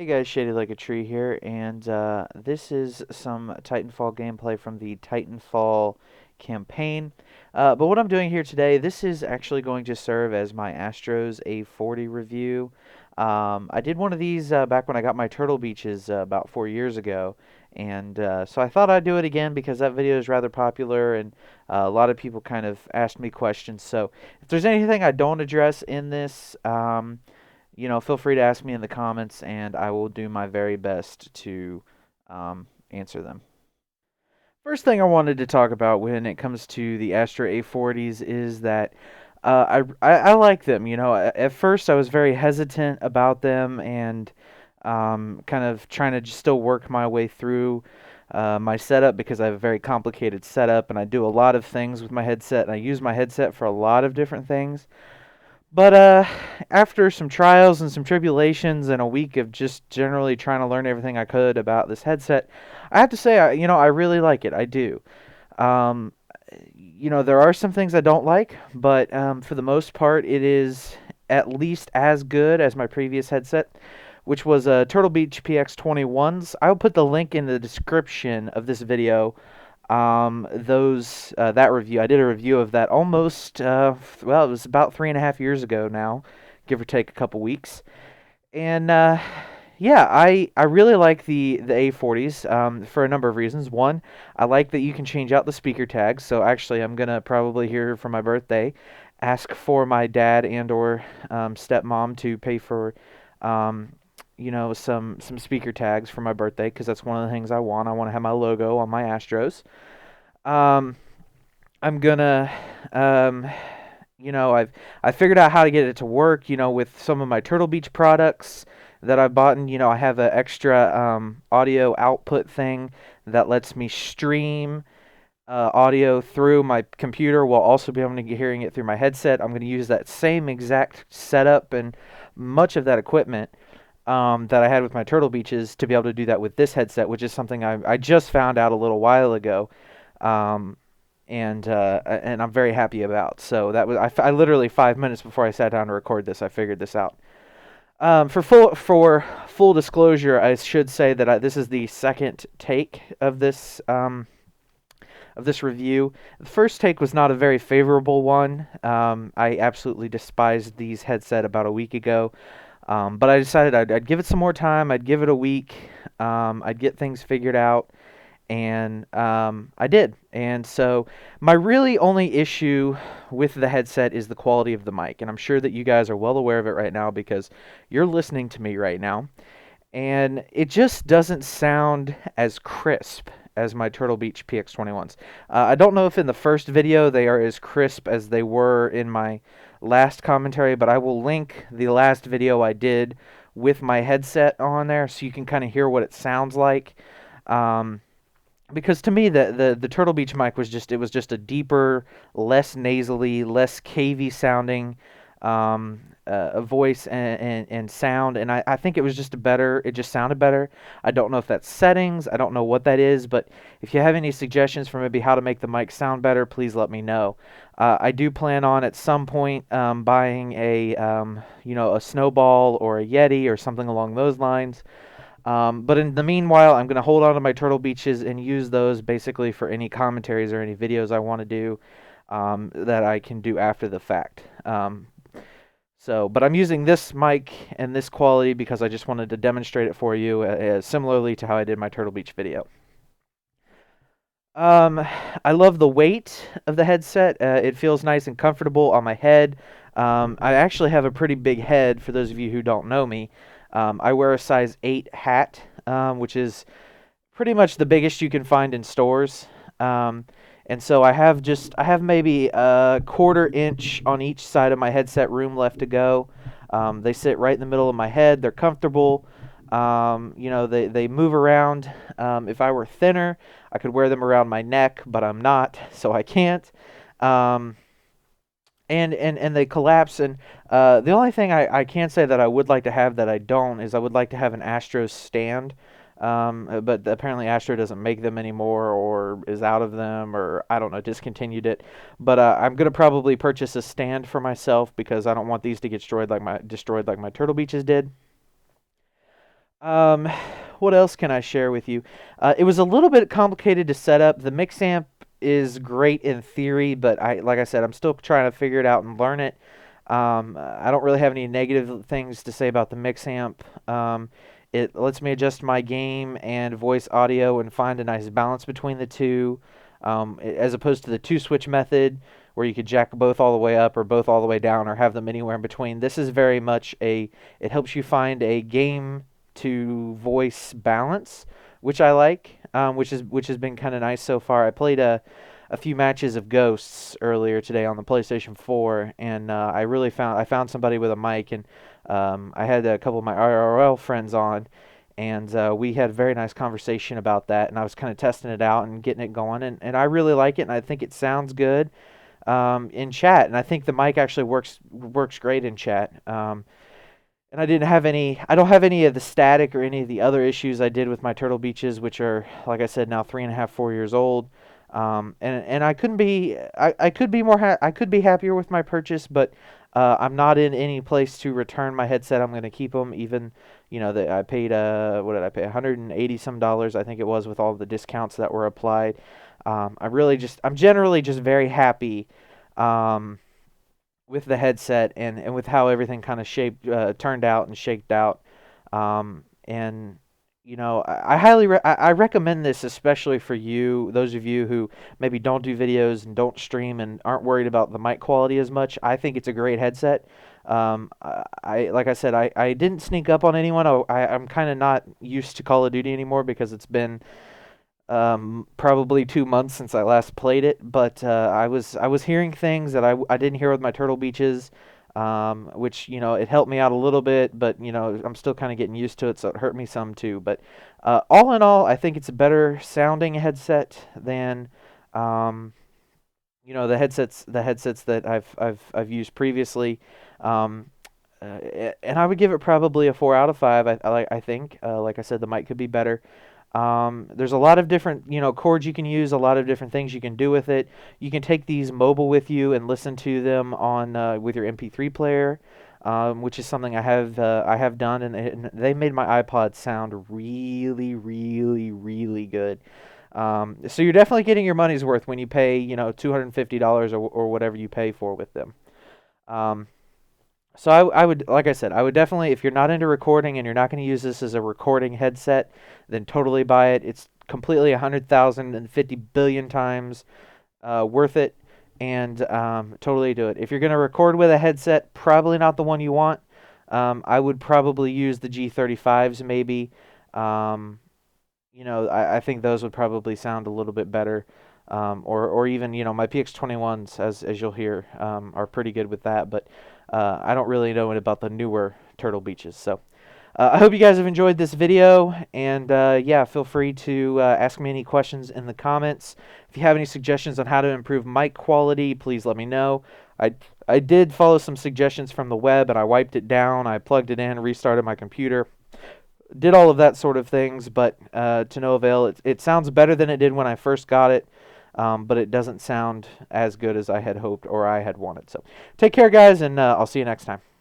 Hey guys, Shadylikeatree here, and this is some Titanfall gameplay from the Titanfall campaign. But what I'm doing here today, this is actually going to serve as my Astro's A40 review. I did one of these back when I got my Turtle Beaches about 4 years ago, and so I thought I'd do it again because that video is rather popular, and a lot of people kind of asked me questions. So if there's anything I don't address in this, feel free to ask me in the comments, and I will do my very best to answer them. First thing I wanted to talk about when it comes to the Astro A40s is that I like them. At first I was very hesitant about them and kind of trying to just still work my way through my setup because I have a very complicated setup and I do a lot of things with my headset and I use my headset for a lot of different things. But after some trials and some tribulations and a week of just generally trying to learn everything I could about this headset, I have to say, I really like it. I do. Um, there are some things I don't like, but for the most part, it is at least as good as my previous headset, which was a Turtle Beach PX21s. I'll put the link in the description of this video. That review, I did a review of that almost well, it was about 3.5 years ago now, give or take a couple weeks. And yeah, I really like the A40s for a number of reasons. One, I like that you can change out the speaker tags. So actually, I'm gonna probably here for my birthday ask for my dad and or stepmom to pay for some speaker tags for my birthday because that's one of the things I want. I want to have my logo on my Astros. Um, I'm gonna, um, I figured out how to get it to work. With some of my Turtle Beach products that I bought, and I have an extra audio output thing that lets me stream audio through my computer while also be able to get hearing it through my headset. I'm going to use that same exact setup and much of that equipment that I had with my Turtle Beaches to be able to do that with this headset, which is something I just found out a little while ago, um, and I'm very happy about. So that was I literally 5 minutes before I sat down to record this, I figured this out. For full disclosure, I should say that this is the second take of this review. The first take was not a very favorable one. I absolutely despised these headset about a week ago. But I decided I'd give it some more time. I'd give it a week. I'd get things figured out. And I did. And so my really only issue with the headset is the quality of the mic. And I'm sure that you guys are well aware of it right now because you're listening to me right now. And it just doesn't sound as crisp as my Turtle Beach PX21s. I don't know if in the first video they are as crisp as they were in my last commentary, but I will link the last video I did with my headset on there so you can kind of hear what it sounds like. Because to me the Turtle Beach mic was just a deeper, less nasally, less cavey sounding a voice and sound, and I think it just sounded better. I don't know if that's settings, I don't know what that is, but if you have any suggestions for maybe how to make the mic sound better, please let me know. I do plan on at some point buying a Snowball or a Yeti or something along those lines. But in the meanwhile, I'm going to hold on to my Turtle Beaches and use those basically for any commentaries or any videos I want to do that I can do after the fact. But I'm using this mic and this quality because I just wanted to demonstrate it for you, similarly to how I did my Turtle Beach video. I love the weight of the headset. It feels nice and comfortable on my head. I actually have a pretty big head, for those of you who don't know me. I wear a size 8 hat, which is pretty much the biggest you can find in stores. And so I have maybe a 1/4 inch on each side of my headset room left to go. They sit right in the middle of my head. They're comfortable. They move around. If I were thinner, I could wear them around my neck, but I'm not, so I can't. And they collapse. And the only thing I can say that I would like to have that I don't is I would like to have an Astro stand. But apparently Astro doesn't make them anymore or is out of them or I don't know, discontinued it. But I'm going to probably purchase a stand for myself because I don't want these to get destroyed like my Turtle Beaches did. Um, what else can I share with you? It was a little bit complicated to set up. The mix amp is great in theory, but like I said, I'm still trying to figure it out and learn it. I don't really have any negative things to say about the mix amp. It lets me adjust my game and voice audio and find a nice balance between the two, as opposed to the two switch method where you could jack both all the way up or both all the way down or have them anywhere in between. This is very much it helps you find a game to voice balance, which I like, which has been kind of nice so far. I played a few matches of Ghosts earlier today on the PlayStation 4, and I found somebody with a mic, and I had a couple of my IRL friends on, and we had a very nice conversation about that, and I was kind of testing it out and getting it going, and I really like it, and I think it sounds good in chat, and I think the mic actually works great in chat. And I don't have any of the static or any of the other issues I did with my Turtle Beaches, which are, like I said, now 3.5, 4 years old. And I could be I could be happier with my purchase, but I'm not in any place to return my headset. I'm going to keep them, even, that I paid, what did I pay? 180 some dollars, I think it was, with all the discounts that were applied. I'm generally just very happy. Um, with the headset and with how everything kind of turned out and shaped out. And I I recommend this especially for you, those of you who maybe don't do videos and don't stream and aren't worried about the mic quality as much. I think it's a great headset. Like I said, I didn't sneak up on anyone. I'm kind of not used to Call of Duty anymore because it's been probably 2 months since I last played it, but I was hearing things that I didn't hear with my Turtle Beaches, which it helped me out a little bit, but I'm still kind of getting used to it, so it hurt me some too. But all in all, I think it's a better sounding headset than the headsets that I've used previously. Um, and I would give it probably a 4 out of 5. I think, like I said, the mic could be better. There's a lot of different, chords you can use, a lot of different things you can do with it. You can take these mobile with you and listen to them on with your MP3 player, which is something I have done, and they made my iPod sound really, really, really good. So you're definitely getting your money's worth when you pay, $250 or whatever you pay for with them. Um, so I would, like I said, I would definitely, if you're not into recording and you're not going to use this as a recording headset, then totally buy it. It's completely 100,000 and 50 billion times worth it, and totally do it. If you're going to record with a headset, probably not the one you want. I would probably use the G35s maybe. Um, I think those would probably sound a little bit better. Or even, my PX21s, as you'll hear, are pretty good with that. But I don't really know about the newer Turtle Beaches. So I hope you guys have enjoyed this video. And yeah, feel free to ask me any questions in the comments. If you have any suggestions on how to improve mic quality, please let me know. I did follow some suggestions from the web, and I wiped it down. I plugged it in, restarted my computer, did all of that sort of things, but to no avail. It sounds better than it did when I first got it, but it doesn't sound as good as I had hoped or I had wanted. So take care, guys, and I'll see you next time.